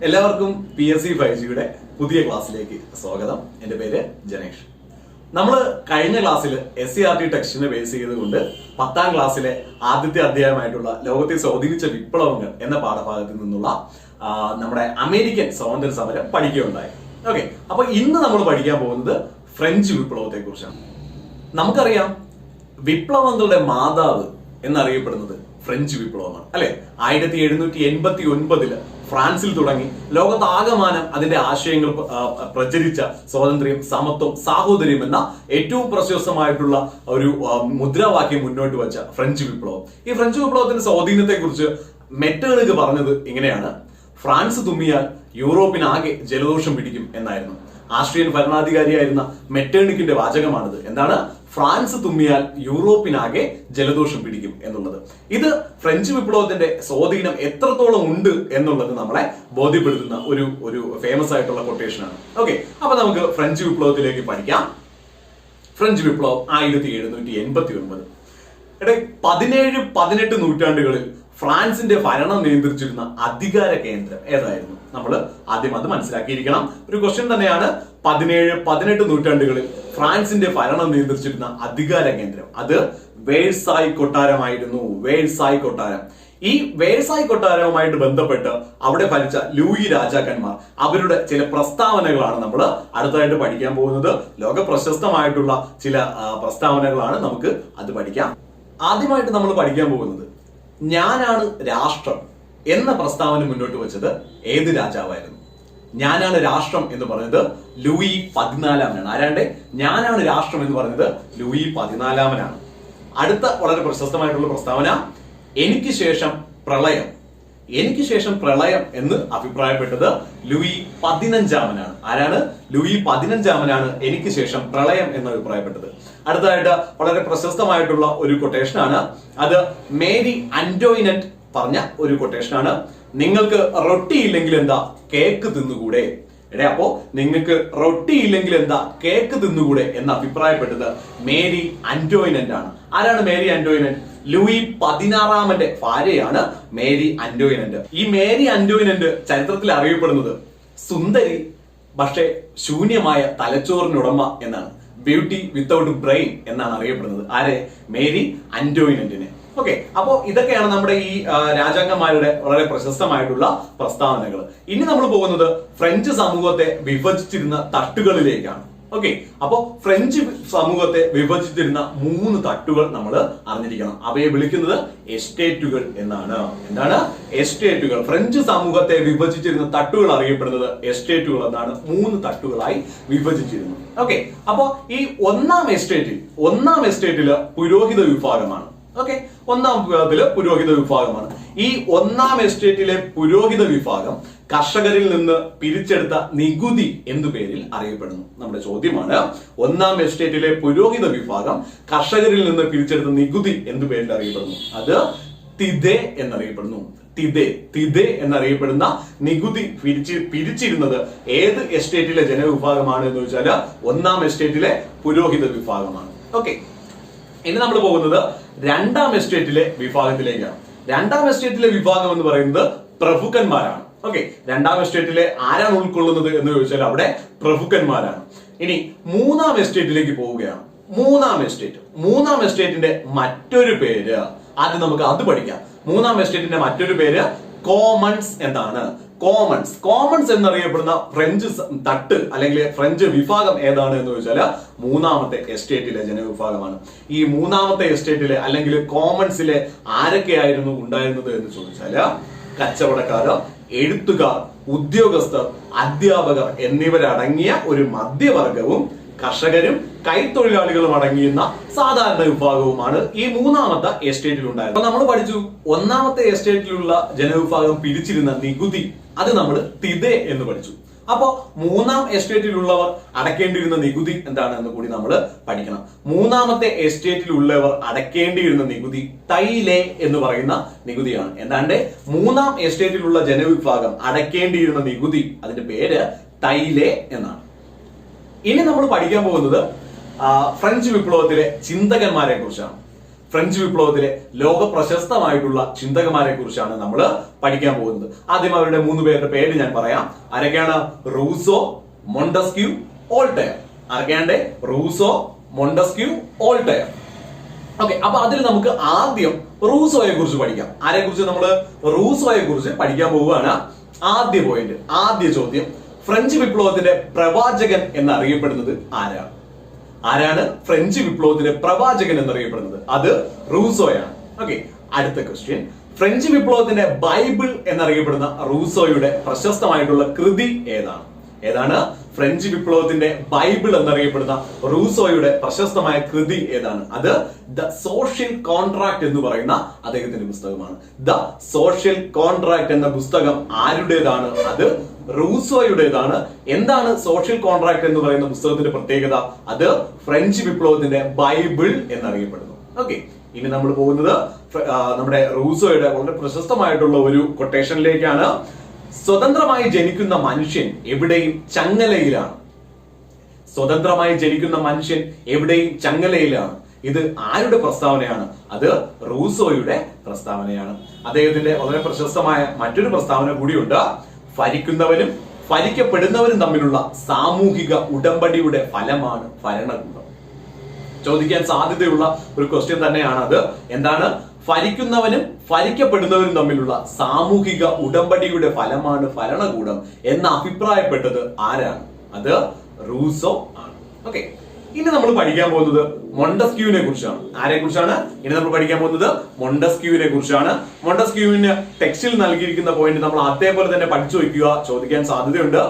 എല്ലാവർക്കും PSC 5Gയുടെ പുതിയ ക്ലാസ്സിലേക്ക് സ്വാഗതം. എൻ്റെ പേര് ജനേഷ്. നമ്മൾ കഴിഞ്ഞ ക്ലാസ്സിൽ SCERT ടെക്സ്റ്റിനെ ബേസ് ചെയ്തുകൊണ്ട് 10ാം ക്ലാസ്സിലെ ആദ്യത്തെ അധ്യായമായിട്ടുള്ള ലോകത്തെ സ്വാധീനിച്ച വിപ്ലവങ്ങൾ എന്ന പാഠഭാഗത്തിൽ നിന്നുള്ള നമ്മുടെ അമേരിക്കൻ സ്വാതന്ത്ര്യ സമരം പഠിക്കുകയുണ്ടായി. ഓക്കെ, അപ്പൊ ഇന്ന് നമ്മൾ പഠിക്കാൻ പോകുന്നത് ഫ്രഞ്ച് വിപ്ലവത്തെ കുറിച്ചാണ്. നമുക്കറിയാം, വിപ്ലവങ്ങളുടെ മാതാവ് എന്നറിയപ്പെടുന്നത് ഫ്രഞ്ച് വിപ്ലവമാണ്, അല്ലെ? 1789 ഫ്രാൻസിൽ തുടങ്ങി ലോകത്താകമാനം അതിന്റെ ആശയങ്ങൾ പ്രചരിച്ച സ്വാതന്ത്ര്യം, സമത്വം, സാഹോദര്യം എന്ന ഏറ്റവും പ്രശസ്തമായിട്ടുള്ള ഒരു മുദ്രാവാക്യം മുന്നോട്ട് വെച്ച ഫ്രഞ്ച് വിപ്ലവം. ഈ ഫ്രഞ്ച് വിപ്ലവത്തിന്റെ സ്വാധീനത്തെ കുറിച്ച് മെറ്റേണിക്ക് പറഞ്ഞത് ഇങ്ങനെയാണ്: ഫ്രാൻസ് തുമ്മിയാൽ യൂറോപ്പിനാകെ ജലദോഷം പിടിക്കും എന്നായിരുന്നു. ആസ്ട്രിയൻ ഭരണാധികാരിയായിരുന്ന മെറ്റേണിക്കിന്റെ വാചകമാണിത്. എന്താണ്? ഫ്രാൻസ് തുമ്മിയാൽ യൂറോപ്പിനാകെ ജലദോഷം പിടിക്കും എന്നുള്ളത്. ഇത് ഫ്രഞ്ച് വിപ്ലവത്തിന്റെ സ്വാധീനം എത്രത്തോളം ഉണ്ട് എന്നുള്ളത് നമ്മളെ ബോധ്യപ്പെടുത്തുന്ന ഒരു ഫേമസ് ആയിട്ടുള്ള കൊട്ടേഷനാണ്. ഓക്കെ, അപ്പൊ നമുക്ക് ഫ്രഞ്ച് വിപ്ലവത്തിലേക്ക് പഠിക്കാം. ഫ്രഞ്ച് വിപ്ലവം 1789. 17-18 നൂറ്റാണ്ടുകളിൽ ഫ്രാൻസിന്റെ ഭരണം നിയന്ത്രിച്ചിരുന്ന അധികാര കേന്ദ്രം ഏതായിരുന്നു? നമ്മൾ ആദ്യം അത് മനസ്സിലാക്കിയിരിക്കണം. ഒരു ക്വസ്റ്റ്യൻ തന്നെയാണ്. 17-18 നൂറ്റാണ്ടുകളിൽ ഫ്രാൻസിന്റെ ഭരണം നിയന്ത്രിച്ചിരുന്ന അധികാര കേന്ദ്രം അത് വേഴ്സായ് കൊട്ടാരമായിരുന്നു. വേഴ്സായ് കൊട്ടാരം. ഈ വേഴ്സായ് കൊട്ടാരവുമായിട്ട് ബന്ധപ്പെട്ട് അവിടെ ഭരിച്ച ലൂയി രാജാക്കന്മാർ അവരുടെ ചില പ്രസ്താവനകളാണ് നമ്മൾ അടുത്തതായിട്ട് പഠിക്കാൻ പോകുന്നത്. ലോക പ്രശസ്തമായിട്ടുള്ള ചില പ്രസ്താവനകളാണ്. നമുക്ക് അത് പഠിക്കാം. ആദ്യമായിട്ട് നമ്മൾ പഠിക്കാൻ പോകുന്നത് ഞാനാണ് രാഷ്ട്രം എന്ന പ്രസ്താവന മുന്നോട്ട് വെച്ചത് ഏത് രാജാവായിരുന്നു? ഞാനാണ് രാഷ്ട്രം എന്ന് പറഞ്ഞത് ലൂയി 14-മനാണ്. ആരാണ്ട് ഞാനാണ് രാഷ്ട്രം എന്ന് പറഞ്ഞത് ലൂയി 14-മനാണ്. അടുത്ത വളരെ പ്രശസ്തമായിട്ടുള്ള പ്രസ്താവന എനിക്ക് ശേഷം പ്രളയം. എനിക്ക് ശേഷം പ്രളയം എന്ന് അഭിപ്രായപ്പെട്ടത് ലൂയി 15-മനാണ്. ആരാണ്? ലൂയി 15-മനാണ് എനിക്ക് ശേഷം പ്രളയം എന്ന് അഭിപ്രായപ്പെട്ടത്. അടുത്തതായിട്ട് വളരെ പ്രശസ്തമായിട്ടുള്ള ഒരു കൊട്ടേഷനാണ്. അത് മേരി അന്റോയിനറ്റ് പറഞ്ഞ ഒരു കൊട്ടേഷനാണ്. നിങ്ങൾക്ക് റൊട്ടി ഇല്ലെങ്കിൽ എന്താ കേക്ക് തിന്നുകൂടെ? അപ്പോ നിങ്ങൾക്ക് റൊട്ടി ഇല്ലെങ്കിൽ എന്താ കേക്ക് തിന്നുകൂടെ എന്ന് അഭിപ്രായപ്പെട്ടത് മേരി അന്റോയിനന്റ് ആണ്. ആരാണ് മേരി അന്റോയിനന്റ്? ലൂയി 16-മന്റെ ഭാര്യയാണ് മേരി അന്റോയിനന്റ്. ഈ മേരി അന്റോയിനന്റ് ചരിത്രത്തിൽ അറിയപ്പെടുന്നത് സുന്ദരി പക്ഷെ ശൂന്യമായ തലച്ചോറിനുടമ എന്നാണ്. ബ്യൂട്ടി വിത്തൗട്ട് ബ്രെയിൻ എന്നാണ് അറിയപ്പെടുന്നത്. ആരെ? മേരി അന്റോയിനന്റിനെ. ഓക്കെ, അപ്പോ ഇതൊക്കെയാണ് നമ്മുടെ ഈ രാജാക്കന്മാരുടെ വളരെ പ്രശസ്തമായിട്ടുള്ള പ്രസ്താവനകൾ. ഇനി നമ്മൾ പോകുന്നത് ഫ്രഞ്ച് സമൂഹത്തെ വിഭജിച്ചിരുന്ന തട്ടുകളിലേക്കാണ്. ഓക്കെ, അപ്പോ ഫ്രഞ്ച് സമൂഹത്തെ വിഭജിച്ചിരുന്ന 3 തട്ടുകൾ നമ്മൾ അറിഞ്ഞിരിക്കണം. അവയെ വിളിക്കുന്നത് എസ്റ്റേറ്റുകൾ എന്നാണ്. എന്താണ്? എസ്റ്റേറ്റുകൾ. ഫ്രഞ്ച് സമൂഹത്തെ വിഭജിച്ചിരുന്ന തട്ടുകൾ അറിയപ്പെടുന്നത് എസ്റ്റേറ്റുകൾ എന്നാണ്. 3 തട്ടുകളായി വിഭജിച്ചിരുന്നു. ഓക്കെ, അപ്പോ ഈ ഒന്നാം എസ്റ്റേറ്റില് പുരോഹിത വിഭാഗമാണ്. ഓക്കെ, ഒന്നാം വിഭാഗത്തില് പുരോഹിത വിഭാഗമാണ്. ഈ ഒന്നാം എസ്റ്റേറ്റിലെ പുരോഹിത വിഭാഗം കർഷകരിൽ നിന്ന് പിരിച്ചെടുത്ത നികുതി എന്തു പേരിൽ അറിയപ്പെടുന്നു? നമ്മുടെ ചോദ്യമാണ്. ഒന്നാം എസ്റ്റേറ്റിലെ പുരോഹിത വിഭാഗം കർഷകരിൽ നിന്ന് പിരിച്ചെടുത്ത നികുതി എന്തു പേരിൽ അറിയപ്പെടുന്നു? അത് തിദേ എന്നറിയപ്പെടുന്നു. തിദേ എന്നറിയപ്പെടുന്ന നികുതി പിരിച്ചിരുന്നത് ഏത് എസ്റ്റേറ്റിലെ ജനവിഭാഗമാണ് എന്ന് ചോദിച്ചാൽ ഒന്നാം എസ്റ്റേറ്റിലെ പുരോഹിത വിഭാഗമാണ്. ഓക്കെ, ഇനി നമ്മൾ പോകുന്നത് രണ്ടാം എസ്റ്റേറ്റിലെ വിഭാഗത്തിലേക്കാണ്. രണ്ടാം എസ്റ്റേറ്റിലെ വിഭാഗം എന്ന് പറയുന്നത് പ്രഭുക്കന്മാരാണ്. ഓക്കെ, രണ്ടാം എസ്റ്റേറ്റിലെ ആരാണ് ഉൾക്കൊള്ളുന്നത് എന്ന് ചോദിച്ചാൽ അവിടെ പ്രഭുക്കന്മാരാണ്. ഇനി മൂന്നാം എസ്റ്റേറ്റിലേക്ക് പോവുകയാണ്. മൂന്നാം എസ്റ്റേറ്റിന്റെ മറ്റൊരു പേര് ആദ്യം നമുക്ക് അത് പഠിക്കാം. മൂന്നാം എസ്റ്റേറ്റിന്റെ മറ്റൊരു പേര് കോമൺസ് എന്നാണ്. കോമൺസ് എന്നറിയപ്പെടുന്ന ഫ്രഞ്ച് തട്ട് അല്ലെങ്കിൽ ഫ്രഞ്ച് വിഭാഗം ഏതാണ് എന്ന് ചോദിച്ചാൽ മൂന്നാമത്തെ എസ്റ്റേറ്റിലെ ജനവിഭാഗമാണ്. ഈ മൂന്നാമത്തെ എസ്റ്റേറ്റിലെ അല്ലെങ്കിൽ കോമൺസിലെ ആരൊക്കെയായിരുന്നു ഉണ്ടായിരുന്നത് എന്ന് ചോദിച്ചാല് കച്ചവടക്കാർ, എഴുത്തുകാർ, ഉദ്യോഗസ്ഥർ, അധ്യാപകർ എന്നിവരടങ്ങിയ ഒരു മധ്യവർഗവും കർഷകരും കൈത്തൊഴിലാളികളും അടങ്ങിയുന്ന സാധാരണ വിഭാഗവുമാണ് ഈ മൂന്നാമത്തെ എസ്റ്റേറ്റിൽ ഉണ്ടായിരുന്നത്. നമ്മൾ പഠിച്ചു ഒന്നാമത്തെ എസ്റ്റേറ്റിലുള്ള ജനവിഭാഗം പിരിച്ചിരുന്ന നികുതി, അത് നമ്മൾ തിദേ എന്ന് പഠിച്ചു. അപ്പോ മൂന്നാം എസ്റ്റേറ്റിലുള്ളവർ അടക്കേണ്ടിയിരുന്ന നികുതി എന്താണെന്ന് കൂടി നമ്മൾ പഠിക്കണം. മൂന്നാമത്തെ എസ്റ്റേറ്റിലുള്ളവർ അടക്കേണ്ടിയിരുന്ന നികുതി തൈലേ എന്ന് പറയുന്ന നികുതിയാണ്. എന്താണ്ട് മൂന്നാം എസ്റ്റേറ്റിലുള്ള ജനവിഭാഗം അടക്കേണ്ടിയിരുന്ന നികുതി, അതിന്റെ പേര് തൈലേ എന്നാണ്. ഇനി നമ്മൾ പഠിക്കാൻ പോകുന്നത് ഫ്രഞ്ച് വിപ്ലവത്തിലെ ചിന്തകന്മാരെ കുറിച്ചാണ്. ഫ്രഞ്ച് വിപ്ലവത്തിലെ ലോക പ്രശസ്തമായിട്ടുള്ള ചിന്തകന്മാരെ കുറിച്ചാണ് നമ്മൾ പഠിക്കാൻ പോകുന്നത്. ആദ്യം അവരുടെ 3 പേരുടെ പേര് ഞാൻ പറയാം. ആരൊക്കെയാണ്? Rousseau, Montesquieu, Voltaire. ആരൊക്കെയാണ്ട്? Rousseau, Montesquieu, Voltaire. ഓക്കെ, അപ്പൊ അതിൽ നമുക്ക് ആദ്യം റൂസോയെ കുറിച്ച് പഠിക്കാം. ആരെ കുറിച്ച്? നമ്മൾ റൂസോയെ കുറിച്ച് പഠിക്കാൻ പോവുകയാണ്. ആദ്യ പോയിന്റ്, ആദ്യ ചോദ്യം, ഫ്രഞ്ച് വിപ്ലവത്തിന്റെ പ്രവാചകൻ എന്നറിയപ്പെടുന്നത് ആരാണ്? ആരാണ് ഫ്രഞ്ച് വിപ്ലവത്തിന്റെ പ്രവാചകൻ എന്നറിയപ്പെടുന്നത്? അത് റൂസോയാണ്. ഓക്കെ, അടുത്ത ക്വസ്റ്റ്യൻ, ഫ്രഞ്ച് വിപ്ലവത്തിന്റെ ബൈബിൾ എന്നറിയപ്പെടുന്ന റൂസോയുടെ പ്രശസ്തമായിട്ടുള്ള കൃതി ഏതാണ്? ഏതാണ് ഫ്രഞ്ച് വിപ്ലവത്തിന്റെ ബൈബിൾ എന്നറിയപ്പെടുന്ന റൂസോയുടെ പ്രശസ്തമായ കൃതി ഏതാണ്? അത് ദ സോഷ്യൽ കോൺട്രാക്ട് എന്ന് പറയുന്ന അദ്ദേഹത്തിന്റെ പുസ്തകമാണ്. ദ സോഷ്യൽ കോൺട്രാക്ട് എന്ന പുസ്തകം ആരുടേതാണ്? അത് റൂസോയുടേതാണ്. എന്താണ് സോഷ്യൽ കോൺട്രാക്ട് എന്ന് പറയുന്ന പുസ്തകത്തിന്റെ പ്രത്യേകത? അത് ഫ്രഞ്ച് വിപ്ലവത്തിന്റെ ബൈബിൾ എന്നറിയപ്പെടുന്നു. ഓക്കെ, ഇനി നമ്മൾ പോകുന്നത് നമ്മുടെ റൂസോയുടെ വളരെ പ്രശസ്തമായിട്ടുള്ള ഒരു കൊട്ടേഷനിലേക്കാണ്. സ്വതന്ത്രമായി ജനിക്കുന്ന മനുഷ്യൻ എവിടെയും ചങ്ങലയിലാണ്. സ്വതന്ത്രമായി ജനിക്കുന്ന മനുഷ്യൻ എവിടെയും ചങ്ങലയിലാണ്. ഇത് ആരുടെ പ്രസ്താവനയാണ്? അത് റൂസോയുടെ പ്രസ്താവനയാണ്. അദ്ദേഹത്തിന്റെ വളരെ പ്രശസ്തമായ മറ്റൊരു പ്രസ്താവന കൂടിയുണ്ട്. ഭരിക്കുന്നവരും ഭരിക്കപ്പെടുന്നവരും തമ്മിലുള്ള സാമൂഹിക ഉടമ്പടിയുടെ ഫലമാണ് ഭരണകൂടം. ചോദിക്കാൻ സാധ്യതയുള്ള ഒരു ക്വസ്റ്റ്യൻ തന്നെയാണ് അത്. എന്താണ്? ഭരിക്കുന്നവനും ഭരിക്കപ്പെടുന്നവരും തമ്മിലുള്ള സാമൂഹിക ഉടമ്പടിയുടെ ഫലമാണ് ഭരണകൂടം എന്ന് അഭിപ്രായപ്പെട്ടത് ആരാണ്? അത് റൂസോ ആണ്. ഓക്കെ, ഇനി നമ്മൾ പഠിക്കാൻ പോകുന്നത് മോണ്ടസ്ക്യൂവിനെ കുറിച്ചാണ്. ആരെ കുറിച്ചാണ് ഇനി നമ്മൾ പഠിക്കാൻ പോകുന്നത്? മോണ്ടസ്ക്യൂവിനെ കുറിച്ചാണ്. മോണ്ടസ്ക്യൂവിന് ടെക്സ്റ്റിൽ നൽകിയിരിക്കുന്ന പോയിന്റ് നമ്മൾ അതേപോലെ തന്നെ പഠിച്ചു വയ്ക്കുക. ചോദിക്കാൻ സാധ്യതയുണ്ട്.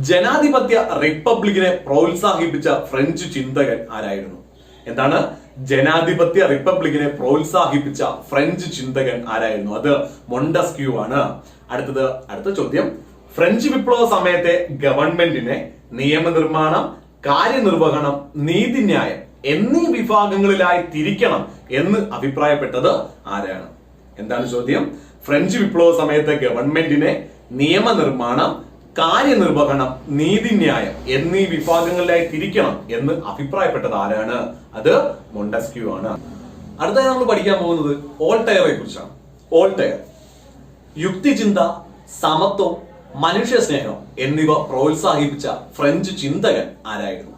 ജനാധിപത്യ റിപ്പബ്ലിക്കിനെ പ്രോത്സാഹിപ്പിച്ച ഫ്രഞ്ച് ചിന്തകൻ ആരായിരുന്നു? എന്താണ്? ജനാധിപത്യ റിപ്പബ്ലിക്കിനെ പ്രോത്സാഹിപ്പിച്ച ഫ്രഞ്ച് ചിന്തകൻ ആരായിരുന്നു? അത് മോണ്ടസ്ക്യൂ ആണ്. അടുത്ത ചോദ്യം, ഫ്രഞ്ച് വിപ്ലവ സമയത്തെ ഗവൺമെന്റിനെ നിയമനിർമ്മാണം, കാര്യനിർവഹണം, നീതിന്യായം എന്നീ വിഭാഗങ്ങളിലായി തിരിക്കണം എന്ന് അഭിപ്രായപ്പെട്ടത് ആരാണ്? എന്താണ് ചോദ്യം? ഫ്രഞ്ച് വിപ്ലവ സമയത്തെ ഗവൺമെന്റിനെ നിയമനിർമ്മാണം, കാര്യനിർവഹണം, നീതിന്യായം എന്നീ വിഭാഗങ്ങളിലായി തിരിക്കണം എന്ന് അഭിപ്രായപ്പെട്ടത് ആരാണ്? അത് മോണ്ടസ്ക്യൂ ആണ്. അടുത്തായി നമ്മൾ പഠിക്കാൻ പോകുന്നത് വോൾട്ടയറെ കുറിച്ചാണ്. വോൾട്ടയർ യുക്തിചിന്ത, സമത്വം, മനുഷ്യസ്നേഹം എന്നിവ പ്രോത്സാഹിപ്പിച്ച ഫ്രഞ്ച് ചിന്തകൻ ആരായിരുന്നു?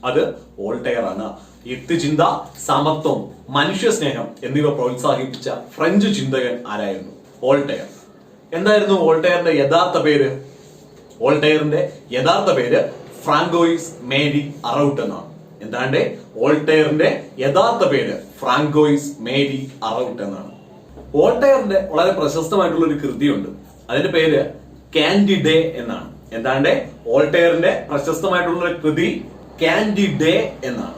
അത് വോൾട്ടയർ ആണ്. യുക്തിചിന്ത, സമത്വം, മനുഷ്യസ്നേഹം എന്നിവ പ്രോത്സാഹിപ്പിച്ച ഫ്രഞ്ച് ചിന്തകൻ ആരായിരുന്നു? വോൾട്ടയർ. എന്തായിരുന്നു വോൾട്ടയറിന്റെ യഥാർത്ഥ പേര്? വോൾട്ടയറിന്റെ യഥാർത്ഥ പേര് ഫ്രാങ്കോയിസ് മേരി അറൗട്ട് എന്നാണ്. എന്താണ്ട്? വോൾട്ടയറിന്റെ യഥാർത്ഥ പേര് ഫ്രാങ്കോയിസ് മേരി അറൗട്ട് എന്നാണ്. വോൾട്ടയറിന്റെ വളരെ പ്രശസ്തമായിട്ടുള്ള ഒരു കൃതിയുണ്ട്. അതിന്റെ പേര് കാൻഡിഡേ എന്നാണ്. എന്താണ്ട്? വോൾട്ടയറിന്റെ പ്രശസ്തമായിട്ടുള്ള ഒരു കൃതി കാൻഡിഡേ എന്നാണ്.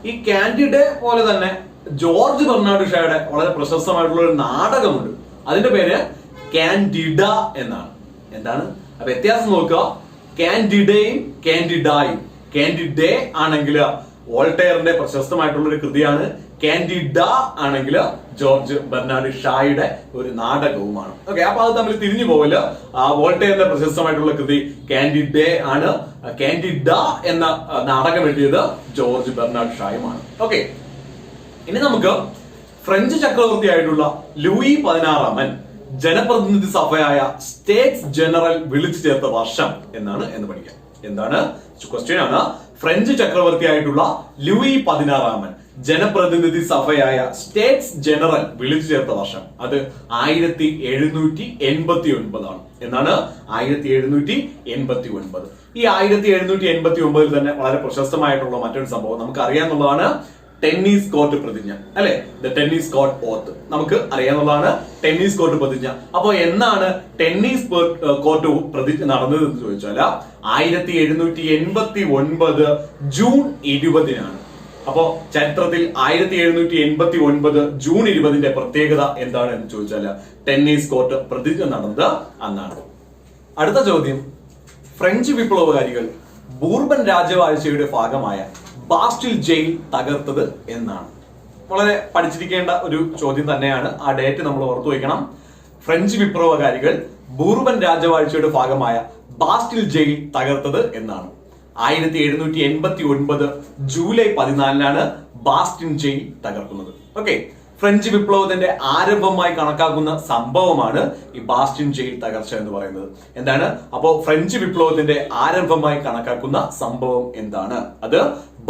ഈ കാൻഡിഡേ പോലെ തന്നെ ജോർജ് ബെർണാഡ് ഷായുടെ വളരെ പ്രശസ്തമായിട്ടുള്ള ഒരു നാടകമുണ്ട്. അതിന്റെ പേര് കാൻഡിഡ എന്നാണ്. എന്താണ് വ്യത്യാസം നോക്കുക? കാൻഡിഡേയും കാൻഡിഡായും. കാൻഡിഡേ ആണെങ്കിൽ വോൾട്ടയറിന്റെ പ്രശസ്തമായിട്ടുള്ള ഒരു കൃതിയാണ്. കാൻഡിഡ ആണെങ്കിൽ ജോർജ് ബെർണാഡ് ഷായുടെ ഒരു നാടകവുമാണ്. ഓക്കെ, അപ്പൊ അത് തമ്മിൽ തിരിഞ്ഞു പോവില്ല. വോൾട്ടയറിന്റെ പ്രശസ്തമായിട്ടുള്ള കൃതി കാൻഡിഡേ ആണ്. കാൻഡിഡ എന്ന നാടകം എഴുതിയത് ജോർജ് ബെർണാഡ് ഷായുമാണ്. ഓക്കെ, ഇനി നമുക്ക് ഫ്രഞ്ച് ചക്രവർത്തിയായിട്ടുള്ള ലൂയി 16 ജനപ്രതിനിധി സഭയായ സ്റ്റേറ്റ്സ് ജനറൽ വിളിച്ചു ചേർത്ത വർഷം എന്ന് പഠിക്കാം. എന്താണ്? ക്വസ്റ്റ്യൻ ആണ്. ഫ്രഞ്ച് ചക്രവർത്തിയായിട്ടുള്ള ലൂയി 16 ജനപ്രതിനിധി സഭയായ സ്റ്റേറ്റ്സ് ജനറൽ വിളിച്ചു ചേർത്ത വർഷം അത് 1789 ആണ്. എന്നാണ്? 1789. ഈ 1789 തന്നെ വളരെ പ്രശസ്തമായിട്ടുള്ള മറ്റൊരു സംഭവം നമുക്ക് അറിയാവുന്നതാണ്. ടെന്നീസ് കോർട്ട് പ്രതിജ്ഞ, അല്ലെ? ദ ടെന്നീസ് കോർട്ട് ഓത്ത് നമുക്ക് അറിയാവുന്നതാണ്. ടെന്നീസ് കോർട്ട് പ്രതിജ്ഞ. അപ്പൊ എന്നാണ് ടെന്നീസ് കോർട്ട് പ്രതിജ്ഞ നടന്നത് എന്ന് ചോദിച്ചാൽ 1789 ജൂൺ 20 അപ്പോ ചരിത്രത്തിൽ 1789 ജൂൺ 20 പ്രത്യേകത എന്താണ് എന്ന് ചോദിച്ചാൽ ടെന്നീസ് കോർട്ട് പ്രതിജ്ഞ നടന്നത് അന്നാണ്. അടുത്ത ചോദ്യം, ഫ്രഞ്ച് വിപ്ലവകാരികൾ ബൂർബൻ രാജവാഴ്ചയുടെ ഭാഗമായ ബാസ്റ്റിൽ ജയിൽ തകർത്തത് എന്നാണ്. വളരെ പഠിച്ചിരിക്കേണ്ട ഒരു ചോദ്യം തന്നെയാണ്. ആ ഡേറ്റ് നമ്മൾ ഓർത്തു വയ്ക്കണം. ഫ്രഞ്ച് വിപ്ലവകാരികൾ ബൂർബൻ രാജവാഴ്ചയുടെ ഭാഗമായ ബാസ്റ്റിൽ ജയിൽ തകർത്തത് എന്നാണ്. 1789 ജൂലൈ 14 ബാസ്റ്റിൻ ജയിൽ തകർക്കുന്നത്. ഓക്കെ, ഫ്രഞ്ച് വിപ്ലവത്തിന്റെ ആരംഭമായി കണക്കാക്കുന്ന സംഭവമാണ് ഈ ബാസ്റ്റിൻ ജയിൽ തകർച്ച എന്ന് പറയുന്നത്. എന്താണ് അപ്പോ ഫ്രഞ്ച് വിപ്ലവത്തിന്റെ ആരംഭമായി കണക്കാക്കുന്ന സംഭവം എന്താണ്? അത്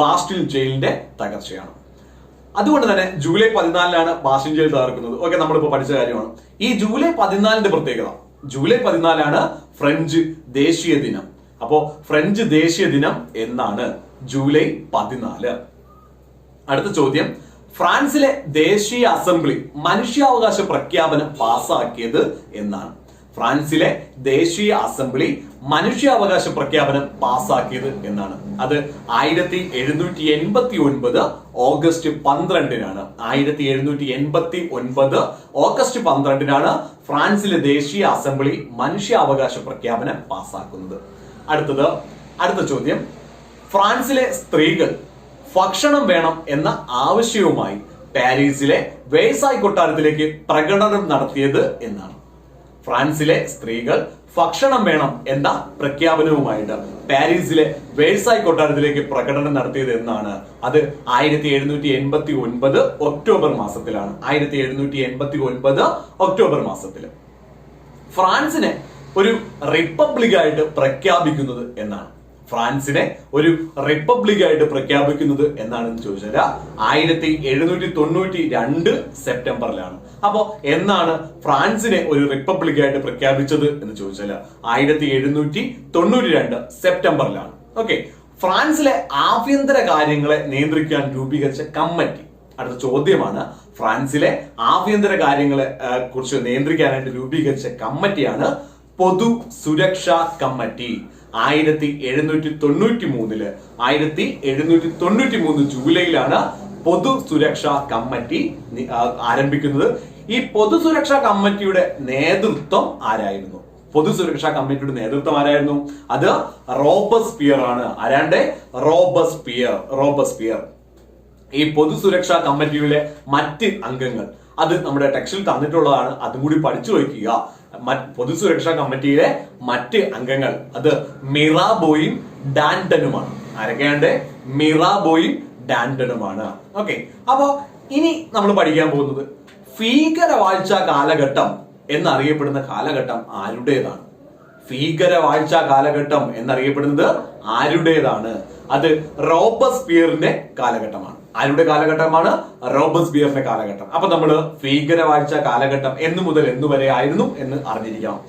ബാസ്റ്റിൻ ജയിലിന്റെ തകർച്ചയാണ്. അതുകൊണ്ട് തന്നെ ജൂലൈ 14 ബാസ്റ്റിൻ ജയിൽ തകർക്കുന്നത്. ഓക്കെ, നമ്മളിപ്പോ പഠിച്ച കാര്യമാണ്. ഈ ജൂലൈ 14 പ്രത്യേകത, ജൂലൈ 14 ഫ്രഞ്ച് ദേശീയ ദിനം. അപ്പോ ഫ്രഞ്ച് ദേശീയ ദിനം എന്നാണ് ജൂലൈ 14. അടുത്ത ചോദ്യം, ഫ്രാൻസിലെ ദേശീയ അസംബ്ലി മനുഷ്യാവകാശ പ്രഖ്യാപനം പാസാക്കിയത് എന്നാണ്? ഫ്രാൻസിലെ ദേശീയ അസംബ്ലി മനുഷ്യാവകാശ പ്രഖ്യാപനം പാസാക്കിയത് എന്നാണ്? അത് 1789 ഓഗസ്റ്റ് 12 1789 ഓഗസ്റ്റ് 12 ഫ്രാൻസിലെ ദേശീയ അസംബ്ലി മനുഷ്യാവകാശ പ്രഖ്യാപനം പാസാക്കുന്നത്. അടുത്ത ചോദ്യം, ഫ്രാൻസിലെ സ്ത്രീകൾ ഭക്ഷണം വേണം എന്ന ആവശ്യവുമായി പാരീസിലെ വേഴ്സായ് കൊട്ടാരത്തിലേക്ക് പ്രകടനം നടത്തിയത് എന്നാണ്? ഫ്രാൻസിലെ സ്ത്രീകൾ ഭക്ഷണം വേണം എന്ന പ്രഖ്യാപനവുമായിട്ട് പാരീസിലെ വേഴ്സായ് കൊട്ടാരത്തിലേക്ക് പ്രകടനം നടത്തിയത് എന്നാണ്? അത് 1789 ഒക്ടോബർ മാസത്തിലാണ്. 1789 ഒക്ടോബർ മാസത്തിൽ ഫ്രാൻസിനെ ഒരു റിപ്പബ്ലിക്കായിട്ട് പ്രഖ്യാപിക്കുന്നത് എന്നാണ്? ഫ്രാൻസിനെ ഒരു റിപ്പബ്ലിക്കായിട്ട് പ്രഖ്യാപിക്കുന്നത് എന്നാണെന്ന് ചോദിച്ചാൽ 1792 സെപ്റ്റംബറിലാണ്. അപ്പോ എന്നാണ് ഫ്രാൻസിനെ ഒരു റിപ്പബ്ലിക്കായിട്ട് പ്രഖ്യാപിച്ചത് എന്ന് ചോദിച്ചാൽ 1792 സെപ്റ്റംബറിലാണ്. ഓക്കെ, ഫ്രാൻസിലെ ആഭ്യന്തര കാര്യങ്ങളെ നിയന്ത്രിക്കാൻ രൂപീകരിച്ച കമ്മിറ്റി. അടുത്ത ചോദ്യമാണ്, ഫ്രാൻസിലെ ആഭ്യന്തര കാര്യങ്ങളെ കുറിച്ച് നിയന്ത്രിക്കാനായിട്ട് രൂപീകരിച്ച കമ്മിറ്റിയാണ് പൊതു സുരക്ഷാ കമ്മിറ്റി. 1793 ജൂലൈയിലാണ് പൊതു സുരക്ഷാ കമ്മിറ്റി ആരംഭിക്കുന്നത്. ഈ പൊതു സുരക്ഷാ കമ്മിറ്റിയുടെ നേതൃത്വം ആരായിരുന്നു? പൊതു സുരക്ഷാ കമ്മിറ്റിയുടെ നേതൃത്വം ആരായിരുന്നു? അത് റോബസ്പിയർ ആണ്. ആരാണ്ട്? റോബസ്പിയർ. ഈ പൊതു സുരക്ഷാ കമ്മിറ്റിയുടെ മറ്റ് അംഗങ്ങൾ അത് നമ്മുടെ ടെക്സ്റ്റിൽ തന്നിട്ടുള്ളതാണ്, അതും കൂടി പഠിച്ചു വയ്ക്കുക. പൊതു സുരക്ഷാ കമ്മിറ്റിയിലെ മറ്റ് അംഗങ്ങൾ അത് മിറാബോയും ഡാന്റനുമാണ്. ആരൊക്കെയാണ്ട്? മിറാബോയും ഡാന്റനുമാണ്. ഓക്കെ, അപ്പോ ഇനി നമ്മൾ പഠിക്കാൻ പോകുന്നത് ഭീകരവാഴ്ച കാലഘട്ടം എന്നറിയപ്പെടുന്ന കാലഘട്ടം ആരുടേതാണ്? ഭീകരവാഴ്ച കാലഘട്ടം എന്നറിയപ്പെടുന്നത് ആരുടേതാണ്? അത് റോബസ്പിയറിന്റെ കാലഘട്ടമാണ്. ആരുടെ കാലഘട്ടമാണ്? റോബസ്പിയറിന്റെ കാലഘട്ടം. അപ്പൊ നമ്മൾ ഭീകരവാഴ്ച കാലഘട്ടം എന്നു മുതൽ എന്നുവരെ ആയിരുന്നു എന്ന് അറിഞ്ഞിരിക്കണം.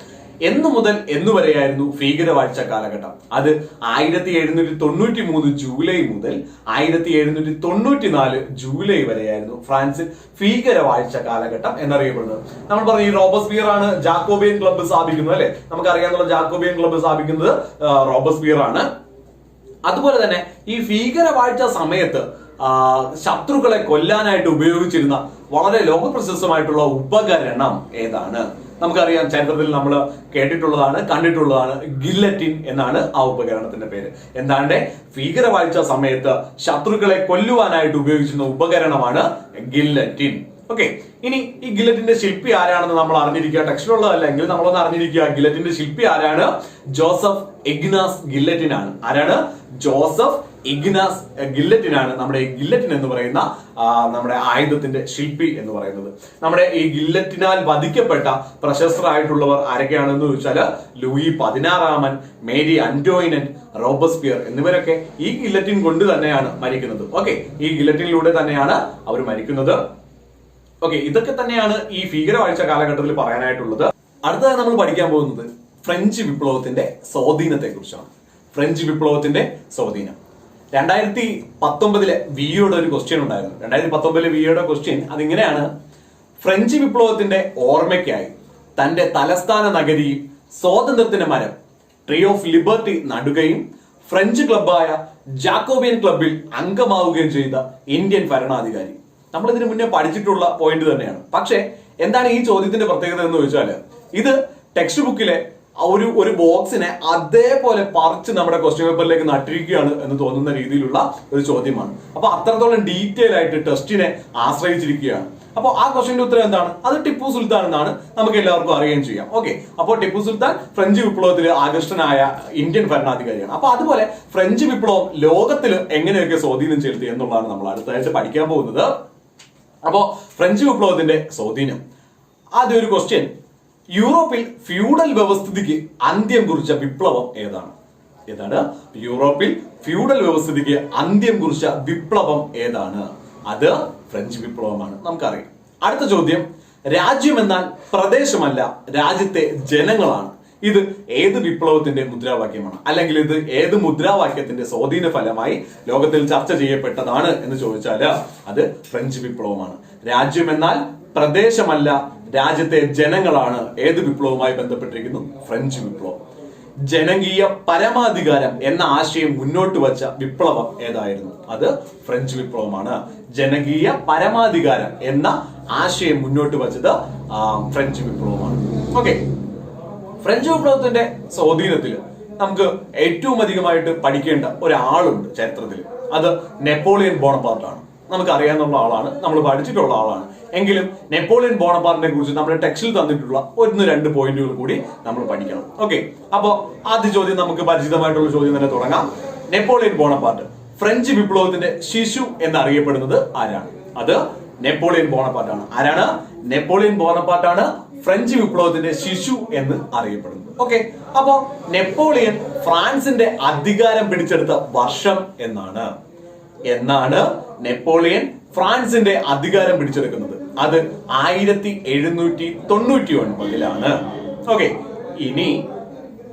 എന്നു മുതൽ എന്നുവരെയായിരുന്നു ഭീകരവാഴ്ച കാലഘട്ടം? അത് 1793 ജൂലൈ മുതൽ 1794 ജൂലൈ വരെയായിരുന്നു ഫ്രാൻസിൽ ഭീകരവാഴ്ച കാലഘട്ടം എന്നറിയപ്പെടുന്നത്. നമ്മൾ പറഞ്ഞു ഈ റോബസ്പിയർ ആണ് ജാക്കോബിയൻ ക്ലബ്ബ് സ്ഥാപിക്കുന്നത്, അല്ലെ? നമുക്കറിയാവുന്ന ജാക്കോബിയൻ ക്ലബ്ബ് സ്ഥാപിക്കുന്നത് റോബസ്പിയർ ആണ്. അതുപോലെ തന്നെ ഈ ഭീകരവാഴ്ച സമയത്ത് ശത്രുക്കളെ കൊല്ലാനായിട്ട് ഉപയോഗിച്ചിരുന്ന വളരെ ലോകപ്രശസ്തമായിട്ടുള്ള ഉപകരണം ഏതാണ്? നമുക്കറിയാം, ചരിത്രത്തിൽ നമ്മൾ കേട്ടിട്ടുള്ളതാണ്, കണ്ടിട്ടുള്ളതാണ്. ഗില്ലറ്റിൻ എന്നാണ് ആ ഉപകരണത്തിന്റെ പേര്. എന്താണ്ട് ഭീകരവാഴ്ച സമയത്ത് ശത്രുക്കളെ കൊല്ലുവാനായിട്ട് ഉപയോഗിച്ചിരുന്ന ഉപകരണമാണ് ഗില്ലറ്റിൻ. ഓക്കെ, ഇനി ഈ ഗില്ലറ്റിന്റെ ശില്പി ആരാണെന്ന് നമ്മൾ അറിഞ്ഞിരിക്കുക. ടെക്സ്റ്റിലുള്ളതല്ല എങ്കിൽ നമ്മളൊന്ന് അറിഞ്ഞിരിക്കുക. ഗില്ലറ്റിന്റെ ശില്പി ആരാണ്? ജോസഫ് ഇഗ്നാസ് ഗില്ലറ്റിൻ ആണ്. ആരാണ്? ജോസഫ് ഇഗ്നാസ് ഗില്ലറ്റിൻ ആണ് നമ്മുടെ ഈ ഗില്ലറ്റിൻ എന്ന് പറയുന്ന നമ്മുടെ ആയുധത്തിന്റെ ശില്പി എന്ന് പറയുന്നത്. നമ്മുടെ ഈ ഗില്ലറ്റിനാൽ വധിക്കപ്പെട്ട പ്രശസ്തരായിട്ടുള്ളവർ ആരൊക്കെയാണെന്ന് ചോദിച്ചാൽ ലൂയി 16 മേരി അന്റോയിനറ്റ്, റോബസ്പിയർ എന്നിവരൊക്കെ ഈ ഗില്ലറ്റിൻ കൊണ്ട് തന്നെയാണ് മരിക്കുന്നത്. ഓക്കെ, ഈ ഗില്ലറ്റിനിലൂടെ തന്നെയാണ് അവർ മരിക്കുന്നത്. ഓക്കെ, ഇതൊക്കെ തന്നെയാണ് ഈ ഭീകരവാഴ്ച കാലഘട്ടത്തിൽ പറയാനായിട്ടുള്ളത്. അടുത്തതായി നമ്മൾ പഠിക്കാൻ പോകുന്നത് ഫ്രഞ്ച് വിപ്ലവത്തിന്റെ സ്വാധീനത്തെ കുറിച്ചാണ്. ഫ്രഞ്ച് വിപ്ലവത്തിന്റെ സ്വാധീനം 2019 വിയുടെ ഒരു ക്വസ്റ്റ്യൻ ഉണ്ടായിരുന്നു. 2019 വിയുടെ ക്വസ്റ്റ്യൻ അതിങ്ങനെയാണ്: ഫ്രഞ്ച് വിപ്ലവത്തിന്റെ ഓർമ്മയ്ക്കായി തന്റെ തലസ്ഥാന നഗരിയിൽ സ്വാതന്ത്ര്യത്തിന്റെ മരം ട്രീ ഓഫ് ലിബർട്ടി നടുകയും ഫ്രഞ്ച് ക്ലബ്ബായ ജാക്കോബിയൻ ക്ലബിൽ അംഗമാവുകയും ചെയ്ത ഇന്ത്യൻ ഭരണാധികാരി. നമ്മൾ ഇതിനു മുന്നേ പഠിച്ചിട്ടുള്ള പോയിന്റ് തന്നെയാണ്. പക്ഷെ എന്താണ് ഈ ചോദ്യത്തിന്റെ പ്രത്യേകത എന്ന് ചോദിച്ചാൽ, ഇത് ടെക്സ്റ്റ് ബുക്കിലെ ഒരു ബോക്സിനെ അതേപോലെ പറിച്ച് നമ്മുടെ ക്വസ്റ്റ്യൻ പേപ്പറിലേക്ക് നട്ടിരിക്കുകയാണ് എന്ന് തോന്നുന്ന രീതിയിലുള്ള ഒരു ചോദ്യമാണ്. അപ്പൊ അത്രത്തോളം ഡീറ്റെയിൽ ആയിട്ട് ടെസ്റ്റിനെ ആശ്രയിച്ചിരിക്കുകയാണ്. അപ്പോൾ ആ ക്വസ്റ്റ്യന്റെ ഉത്തരം എന്താണ്? അത് ടിപ്പു സുൽത്താൻ എന്നാണ് നമുക്ക് എല്ലാവർക്കും അറിയുകയും ചെയ്യാം. ഓക്കെ, അപ്പോൾ ടിപ്പു സുൽത്താൻ ഫ്രഞ്ച് വിപ്ലവത്തിൽ ആകർഷ്ടനായ ഇന്ത്യൻ ഭരണാധികാരിയാണ്. അപ്പൊ അതുപോലെ ഫ്രഞ്ച് വിപ്ലവം ലോകത്തിൽ എങ്ങനെയൊക്കെ സ്വാധീനം ചെലുത്തി എന്നുള്ളതാണ് നമ്മൾ അടുത്തായിട്ട് പഠിക്കാൻ പോകുന്നത്. അപ്പോ ഫ്രഞ്ച് വിപ്ലവത്തിന്റെ സ്വാധീനം, ആദ്യം ഒരു ക്വസ്റ്റ്യൻ, യൂറോപ്പിൽ ഫ്യൂഡൽ വ്യവസ്ഥിതിക്ക് അന്ത്യം കുറിച്ച വിപ്ലവം ഏതാണ്? യൂറോപ്പിൽ ഫ്യൂഡൽ വ്യവസ്ഥിതിക്ക് അന്ത്യം കുറിച്ച വിപ്ലവം ഏതാണ്? അത് ഫ്രഞ്ച് വിപ്ലവമാണ്, നമുക്കറിയാം. അടുത്ത ചോദ്യം, രാജ്യം എന്നാൽ പ്രദേശമല്ല രാജ്യത്തെ ജനങ്ങളാണ്. ഇത് ഏത് വിപ്ലവത്തിന്റെ മുദ്രാവാക്യമാണ്? അല്ലെങ്കിൽ ഇത് ഏത് മുദ്രാവാക്യത്തിന്റെ സ്വാധീന ഫലമായി ലോകത്തിൽ ചർച്ച ചെയ്യപ്പെട്ടതാണ് എന്ന് ചോദിച്ചാൽ അത് ഫ്രഞ്ച് വിപ്ലവമാണ്. രാജ്യം എന്നാൽ പ്രദേശമല്ല രാജ്യത്തെ ജനങ്ങളാണ് ഏത് വിപ്ലവവുമായി ബന്ധപ്പെട്ടിരിക്കുന്നു? ഫ്രഞ്ച് വിപ്ലവം. ജനകീയ പരമാധികാരം എന്ന ആശയം മുന്നോട്ട് വച്ച വിപ്ലവം ഏതായിരുന്നു? അത് ഫ്രഞ്ച് വിപ്ലവമാണ്. ജനകീയ പരമാധികാരം എന്ന ആശയം മുന്നോട്ട് വച്ചത് ഫ്രഞ്ച് വിപ്ലവമാണ്. ഓക്കെ, ഫ്രഞ്ച് വിപ്ലവത്തിന്റെ സ്വാധീനത്തിൽ നമുക്ക് ഏറ്റവും അധികമായിട്ട് പഠിക്കേണ്ട ഒരാളുണ്ട് ചരിത്രത്തിൽ. അത് നെപ്പോളിയൻ ബോണപ്പാർട്ടാണ്. നമുക്ക് അറിയാവുന്ന ആളാണ്, നമ്മൾ പഠിച്ചിട്ടുള്ള ആളാണ്. എങ്കിലും നെപ്പോളിയൻ ബോണപ്പാർട്ടിനെ കുറിച്ച് നമ്മുടെ ടെക്സ്റ്റിൽ തന്നിട്ടുള്ള 1-2 പോയിന്റുകൾ കൂടി നമ്മൾ പഠിക്കണം. ഓക്കെ, അപ്പോ ആദ്യ ചോദ്യം നമുക്ക് പരിചിതമായിട്ടുള്ള ചോദ്യം തന്നെ തുടങ്ങാം. നെപ്പോളിയൻ ബോണപ്പാർട്ട് ഫ്രഞ്ച് വിപ്ലവത്തിന്റെ ശിശു എന്നറിയപ്പെടുന്നത് ആരാണ്? അത് നെപ്പോളിയൻ ബോണപ്പാർട്ടാണ്. ആരാണ്? നെപ്പോളിയൻ ബോണപ്പാർട്ടാണ് ഫ്രഞ്ച് വിപ്ലവത്തിന്റെ ശിശു എന്ന് അറിയപ്പെടുന്നത്. ഓക്കെ, അപ്പോ നെപ്പോളിയൻ ഫ്രാൻസിന്റെ അധികാരം പിടിച്ചെടുത്ത വർഷം എന്നാണ് നെപ്പോളിയൻ ഫ്രാൻസിന്റെ അധികാരം പിടിച്ചെടുക്കുന്നത്? അത് 1799-ലാണ്. ഓക്കെ, ഇനി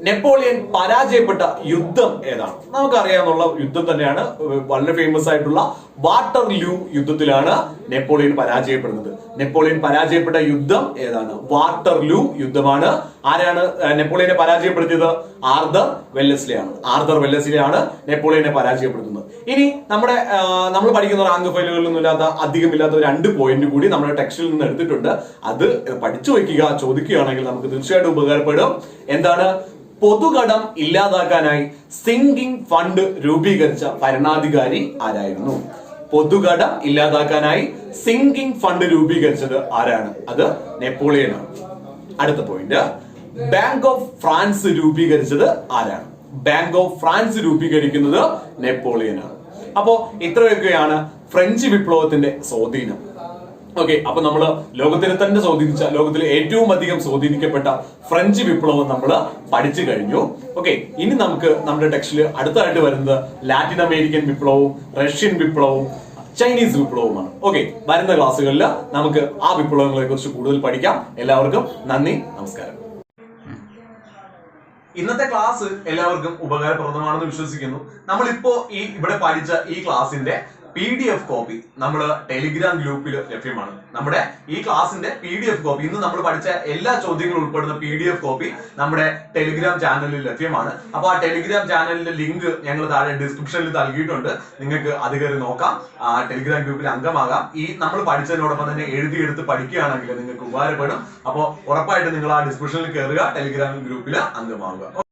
നെപ്പോളിയൻ പരാജയപ്പെട്ട യുദ്ധം ഏതാണ്? നമുക്കറിയാവുന്ന യുദ്ധം തന്നെയാണ്, വളരെ ഫേമസ് ആയിട്ടുള്ള വാട്ടർലൂ യുദ്ധത്തിലാണ് നെപ്പോളിയൻ പരാജയപ്പെടുന്നത്. നെപ്പോളിയൻ പരാജയപ്പെട്ട യുദ്ധം ഏതാണ്? വാട്ടർലൂ യുദ്ധമാണ്. ആരാണ് നെപ്പോളിയനെ പരാജയപ്പെടുത്തിയത്? ആർതർ വെല്ലസ്ലിയാണ് നെപ്പോളിയനെ പരാജയപ്പെടുത്തുന്നത്. ഇനി നമ്മൾ പഠിക്കുന്ന റാങ്ക് ഫയലുകളിലൊന്നും അധികമില്ലാത്ത 2 പോയിന്റ് കൂടി നമ്മുടെ ടെക്സ്റ്റിൽ നിന്ന് എടുത്തിട്ടുണ്ട്. അത് പഠിച്ചു വയ്ക്കുക, ചോദിക്കുകയാണെങ്കിൽ നമുക്ക് തീർച്ചയായിട്ടും ഉപകാരപ്പെടും. എന്താണ്? പൊതുകടം ഇല്ലാതാക്കാനായി സിങ്കിങ് ഫണ്ട് രൂപീകരിച്ച ഭരണാധികാരി ആരായിരുന്നു? പൊതുകടം ഇല്ലാതാക്കാനായി സിങ്കിങ് ഫണ്ട് രൂപീകരിച്ചത് ആരാണ്? അത് നെപ്പോളിയനാണ്. അടുത്ത പോയിന്റ്, ബാങ്ക് ഓഫ് ഫ്രാൻസ് രൂപീകരിച്ചത് ആരാണ്? ബാങ്ക് ഓഫ് ഫ്രാൻസ് രൂപീകരിക്കുന്നത് നെപ്പോളിയനാണ്. അപ്പോ ഇത്രയൊക്കെയാണ് ഫ്രഞ്ച് വിപ്ലവത്തിന്റെ സ്വാധീനം. ഓക്കെ, അപ്പൊ നമ്മൾ ലോകത്തിനെ തന്നെ സ്വാധീനിച്ച, ലോകത്തിലെ ഏറ്റവും അധികം സ്വാധീനിക്കപ്പെട്ട ഫ്രഞ്ച് വിപ്ലവം നമ്മൾ പഠിച്ചു കഴിഞ്ഞു. ഓക്കെ, ഇനി നമുക്ക് നമ്മുടെ ടെക്സ്റ്റിൽ അടുത്തായിട്ട് വരുന്നത് ലാറ്റിൻ അമേരിക്കൻ വിപ്ലവവും റഷ്യൻ വിപ്ലവവും ചൈനീസ് വിപ്ലവവുമാണ്. ഓക്കെ, വരുന്ന ക്ലാസ്സുകളിൽ നമുക്ക് ആ വിപ്ലവങ്ങളെ കുറിച്ച് കൂടുതൽ പഠിക്കാം. എല്ലാവർക്കും നന്ദി, നമസ്കാരം. ഇന്നത്തെ ക്ലാസ് എല്ലാവർക്കും ഉപകാരപ്രദമാണെന്ന് വിശ്വസിക്കുന്നു. നമ്മളിപ്പോ ഇവിടെ പഠിച്ച ഈ ക്ലാസിന്റെ PDF കോപ്പി നമ്മൾ ടെലിഗ്രാം ഗ്രൂപ്പിൽ ലഭ്യമാണ്. നമ്മുടെ ഈ ക്ലാസിന്റെ PDF കോപ്പി, ഇന്ന് നമ്മൾ പഠിച്ച എല്ലാ ചോദ്യങ്ങളും ഉൾപ്പെടുന്ന PDF കോപ്പി നമ്മുടെ ടെലിഗ്രാം ചാനലിൽ ലഭ്യമാണ്. അപ്പൊ ആ ടെലിഗ്രാം ചാനലിന്റെ ലിങ്ക് ഞങ്ങൾ താഴെ ഡിസ്ക്രിപ്ഷനിൽ നൽകിയിട്ടുണ്ട്. നിങ്ങൾക്ക് അത് കയറി നോക്കാം, ടെലിഗ്രാം ഗ്രൂപ്പിൽ അംഗമാകാം. നമ്മൾ പഠിച്ചതിനോടൊപ്പം തന്നെ എഴുതിയെടുത്ത് പഠിക്കുകയാണെങ്കിൽ നിങ്ങൾക്ക് ഉപകാരപ്പെടും. അപ്പോൾ ഉറപ്പായിട്ട് നിങ്ങൾ ആ ഡിസ്ക്രിപ്ഷനിൽ കയറുക, ടെലിഗ്രാം ഗ്രൂപ്പിൽ അംഗമാകുക.